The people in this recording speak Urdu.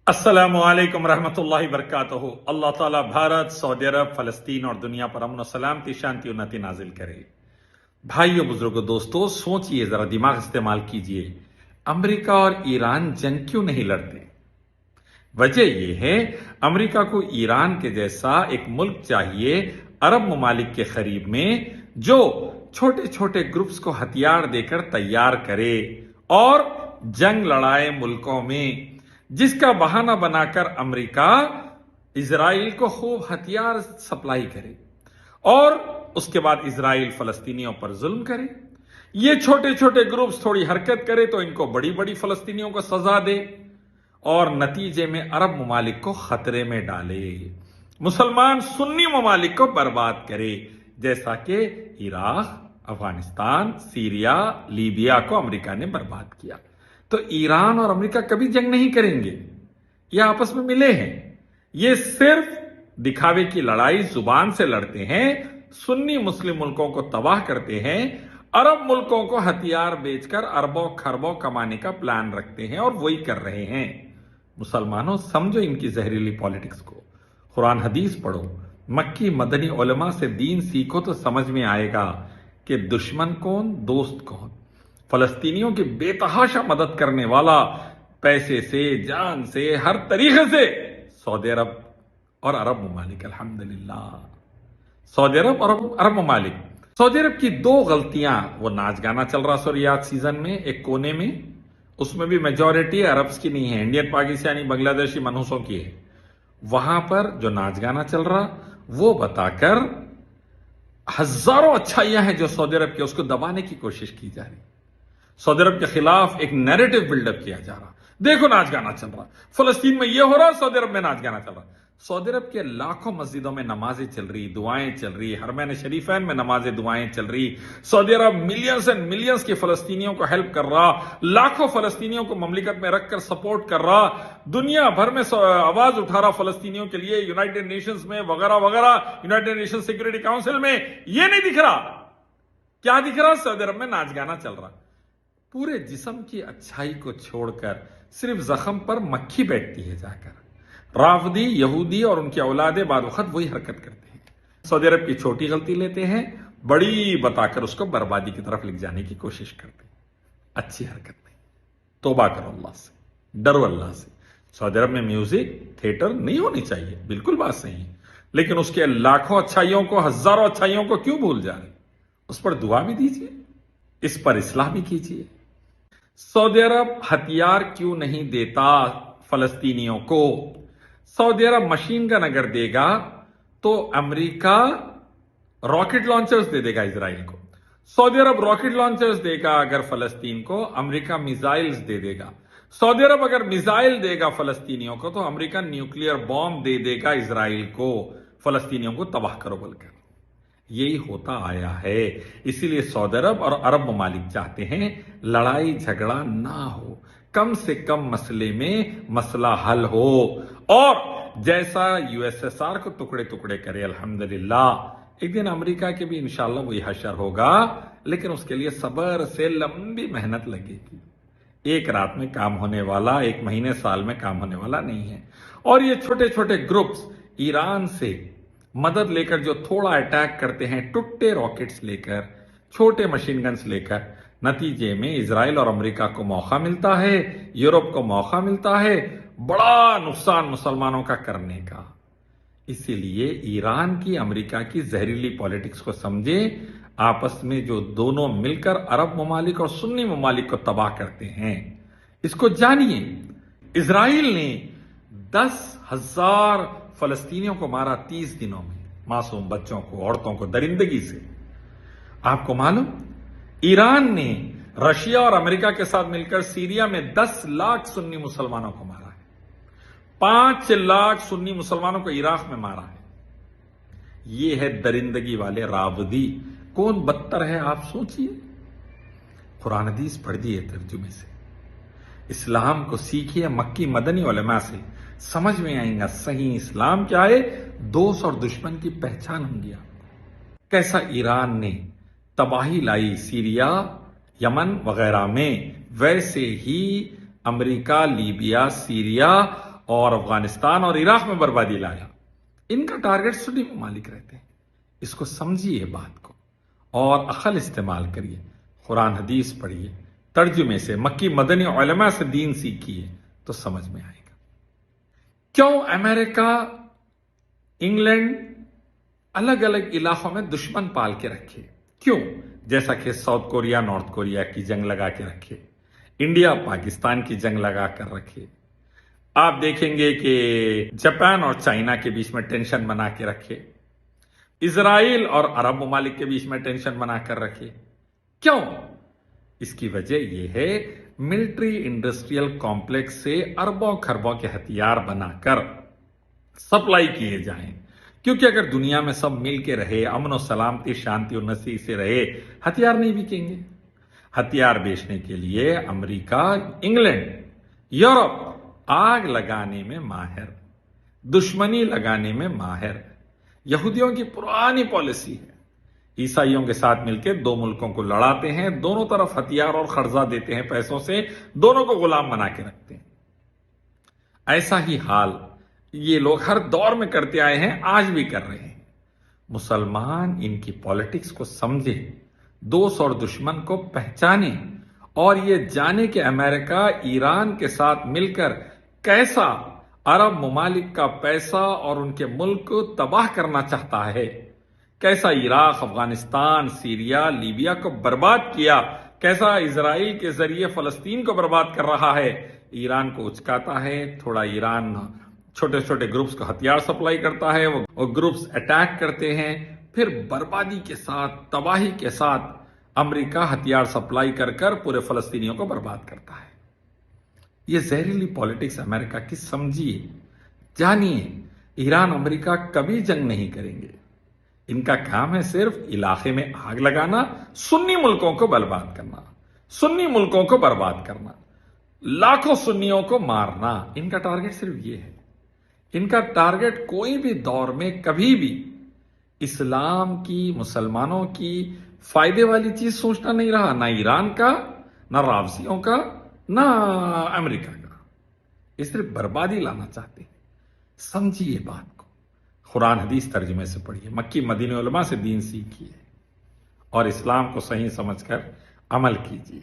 السلام علیکم رحمۃ اللہ وبرکاتہ۔ اللہ تعالیٰ بھارت، سعودی عرب، فلسطین اور دنیا پر امن و سلامتی، شانتی انتی نازل کرے۔ بھائیو، بزرگوں، دوستو، سوچئے، ذرا دماغ استعمال کیجئے۔ امریکہ اور ایران جنگ کیوں نہیں لڑتے؟ وجہ یہ ہے، امریکہ کو ایران کے جیسا ایک ملک چاہیے عرب ممالک کے قریب میں، جو چھوٹے چھوٹے گروپس کو ہتھیار دے کر تیار کرے اور جنگ لڑائے ملکوں میں، جس کا بہانہ بنا کر امریکہ اسرائیل کو خوب ہتھیار سپلائی کرے اور اس کے بعد اسرائیل فلسطینیوں پر ظلم کرے۔ یہ چھوٹے چھوٹے گروپس تھوڑی حرکت کرے تو ان کو بڑی بڑی فلسطینیوں کو سزا دے اور نتیجے میں عرب ممالک کو خطرے میں ڈالے، مسلمان سنی ممالک کو برباد کرے، جیسا کہ عراق، افغانستان، سیریا، لیبیا کو امریکہ نے برباد کیا۔ تو ایران اور امریکہ کبھی جنگ نہیں کریں گے، یہ آپس میں ملے ہیں، یہ صرف دکھاوے کی لڑائی زبان سے لڑتے ہیں، سنی مسلم ملکوں کو تباہ کرتے ہیں، عرب ملکوں کو ہتھیار بیچ کر اربوں خربوں کمانے کا پلان رکھتے ہیں اور وہی کر رہے ہیں۔ مسلمانوں، سمجھو ان کی زہریلی پالیٹکس کو، قرآن حدیث پڑھو، مکی مدنی علماء سے دین سیکھو تو سمجھ میں آئے گا کہ دشمن کون، دوست کون۔ فلسطینیوں کی بے تحاشا مدد کرنے والا، پیسے سے، جان سے، ہر طریقے سے سعودی عرب اور عرب ممالک، الحمدللہ سعودی عرب اور عرب ممالک۔ سعودی عرب کی دو غلطیاں، وہ ناچ گانا چل رہا سوریات سیزن میں ایک کونے میں، اس میں بھی میجورٹی عربز کی نہیں ہے، انڈین، پاکستانی، بنگلہ دیشی منحوسوں کی ہے، وہاں پر جو ناچ گانا چل رہا وہ بتا کر ہزاروں اچھائیاں ہیں جو سعودی عرب کے، اس کو دبانے کی کوشش کی جا رہی، سعودی عرب کے خلاف ایک نیریٹو بلڈ اپ کیا جا رہا، دیکھو ناچ گانا چل رہا، فلسطین میں یہ ہو رہا، سعودی عرب میں ناچ گانا چل رہا۔ سعودی عرب کے لاکھوں مسجدوں میں نمازیں چل رہی، دعائیں چل رہی، حرمین شریفین میں نمازیں دعائیں چل رہی، سعودی عرب ملینز اینڈ ملینز کے فلسطینیوں کو ہیلپ کر رہا، لاکھوں فلسطینیوں کو مملکت میں رکھ کر سپورٹ کر رہا، دنیا بھر میں آواز اٹھا رہا فلسطینیوں کے لیے، یونائٹڈ نیشنز میں وغیرہ وغیرہ، یونائٹڈ نیشن سیکورٹی کاؤنسل میں۔ یہ نہیں دکھ رہا، کیا دکھ رہا؟ سعودی عرب میں ناچ گانا چل رہا۔ پورے جسم کی اچھائی کو چھوڑ کر صرف زخم پر مکھی بیٹھتی ہے جا کر۔ رافضی، یہودی اور ان کے اولاد بعد وقت وہی حرکت کرتے ہیں، سعودی عرب کی چھوٹی غلطی لیتے ہیں، بڑی بتا کر اس کو بربادی کی طرف لے جانے کی کوشش کرتے ہیں۔ اچھی حرکت نہیں، توبہ کرو اللہ سے، ڈرو اللہ سے۔ سعودی عرب میں میوزک تھیٹر نہیں ہونی چاہیے، بالکل بات صحیح ہے، لیکن اس کے لاکھوں اچھائیوں کو، ہزاروں اچھائیوں کو کیوں بھول جائیں؟ اس پر دعا بھی دیجیے، اس پر اصلاح بھی کیجیے۔ سعودی عرب ہتھیار کیوں نہیں دیتا فلسطینیوں کو؟ سعودی عرب مشین گن اگر دے گا تو امریکہ راکٹ لانچرز دے دے گا اسرائیل کو، سعودی عرب راکٹ لانچرز دے گا اگر فلسطین کو، امریکہ میزائلز دے دے گا، سعودی عرب اگر میزائل دے گا فلسطینیوں کو تو امریکہ نیوکلیئر بام دے دے گا اسرائیل کو، فلسطینیوں کو تباہ کرو بول کر۔ یہی ہوتا آیا ہے، اسی لیے سعودی عرب اور عرب ممالک چاہتے ہیں لڑائی جھگڑا نہ ہو، کم سے کم مسئلے میں مسئلہ حل ہو، اور جیسا یو ایس ایس آر کو ٹکڑے ٹکڑے کرے، الحمدللہ ایک دن امریکہ کے بھی انشاءاللہ وہی حشر ہوگا، لیکن اس کے لیے صبر سے لمبی محنت لگے گی، ایک رات میں کام ہونے والا، ایک مہینے سال میں کام ہونے والا نہیں ہے۔ اور یہ چھوٹے چھوٹے گروپس ایران سے مدد لے کر جو تھوڑا اٹیک کرتے ہیں، ٹوٹے راکٹس لے کر، چھوٹے مشین گنز لے کر، نتیجے میں اسرائیل اور امریکہ کو موقع ملتا ہے، یورپ کو موقع ملتا ہے بڑا نقصان مسلمانوں کا کرنے کا۔ اسی لیے ایران کی، امریکہ کی زہریلی پالیٹکس کو سمجھیں، آپس میں جو دونوں مل کر عرب ممالک اور سنی ممالک کو تباہ کرتے ہیں، اس کو جانیے۔ اسرائیل نے 10,000 فلسطینیوں کو مارا 30 دنوں میں، معصوم بچوں کو، عورتوں کو، درندگی سے۔ آپ کو معلوم ایران نے رشیا اور امریکہ کے ساتھ مل کر سیریا میں 10 لاکھ سنی مسلمانوں کو مارا ہے، 5 لاکھ سنی مسلمانوں کو عراق میں مارا ہے۔ یہ ہے درندگی والے رافضی۔ کون بدتر ہے آپ سوچئے؟ قرآن حدیث پڑھ دیئے ترجمے سے، اسلام کو سیکھیے مکی مدنی علماء سے، سمجھ میں آئیں گا صحیح اسلام کیا ہے، دوست اور دشمن کی پہچان ہوں گی آپ کو۔ کیسا ایران نے تباہی لائی سیریا، یمن وغیرہ میں، ویسے ہی امریکہ لیبیا، سیریا اور افغانستان اور عراق میں بربادی لایا، ان کا ٹارگٹ سنی ممالک رہتے ہیں۔ اس کو سمجھیے بات کو اور عقل استعمال کریے، قرآن حدیث پڑھیے، ترجمے سے، مکی مدنی علماء سے دین سیکھیے تو سمجھ میں آئے گا۔ کیوں امریکہ، انگلینڈ الگ الگ علاقوں میں دشمن پال کے رکھے؟ کیوں؟ جیسا کہ ساؤتھ کوریا نارتھ کوریا کی جنگ لگا کے رکھے، انڈیا پاکستان کی جنگ لگا کر رکھے، آپ دیکھیں گے کہ جاپان اور چائنا کے بیچ میں ٹینشن بنا کے رکھے، اسرائیل اور عرب ممالک کے بیچ میں ٹینشن بنا کر رکھے۔ کیوں؟ اس کی وجہ یہ ہے ملٹری انڈسٹریل کمپلیکس سے اربوں خربوں کے ہتھیار بنا کر سپلائی کیے جائیں، کیونکہ اگر دنیا میں سب مل کے رہے، امن و سلامتی، شانتی و نصیب سے رہے، ہتھیار نہیں بکیں گے۔ ہتھیار بیچنے کے لیے امریکہ، انگلینڈ، یورپ آگ لگانے میں ماہر، دشمنی لگانے میں ماہر۔ یہودیوں کی پرانی پالیسی ہے، عیسائیوں کے ساتھ مل کے دو ملکوں کو لڑاتے ہیں، دونوں طرف ہتھیار اور قرضہ دیتے ہیں پیسوں سے، دونوں کو غلام بنا کے رکھتے ہیں۔ ایسا ہی حال یہ لوگ ہر دور میں کرتے آئے ہیں، آج بھی کر رہے ہیں۔ مسلمان ان کی پالیٹکس کو سمجھے، دوست اور دشمن کو پہچانے، اور یہ جانے کہ امریکہ ایران کے ساتھ مل کر کیسا عرب ممالک کا پیسہ اور ان کے ملک کو تباہ کرنا چاہتا ہے، کیسا عراق، افغانستان، سیریا، لیبیا کو برباد کیا، کیسا اسرائیل کے ذریعے فلسطین کو برباد کر رہا ہے۔ ایران کو اچکاتا ہے، تھوڑا ایران چھوٹے چھوٹے گروپس کو ہتھیار سپلائی کرتا ہے، وہ گروپس اٹیک کرتے ہیں، پھر بربادی کے ساتھ، تباہی کے ساتھ امریکہ ہتھیار سپلائی کر کر پورے فلسطینیوں کو برباد کرتا ہے۔ یہ زہریلی پالیٹکس امریکہ کی سمجھیے، جانیے، ایران امریکہ کبھی جنگ نہیں کریں گے۔ ان کا کام ہے صرف علاقے میں آگ لگانا، سنی ملکوں کو برباد کرنا، سنی ملکوں کو برباد کرنا، لاکھوں سنیوں کو مارنا۔ ان کا ٹارگٹ صرف یہ ہے۔ ان کا ٹارگٹ کوئی بھی دور میں کبھی بھی اسلام کی، مسلمانوں کی فائدے والی چیز سوچنا نہیں رہا، نہ ایران کا، نہ رافضیوں کا، نہ امریکہ کا۔ یہ صرف بربادی لانا چاہتے ہیں۔ سمجھیے بات کو، قرآن حدیث ترجمے سے پڑھیے، مکی مدینہ علماء سے دین سیکھیے، اور اسلام کو صحیح سمجھ کر عمل کیجیے۔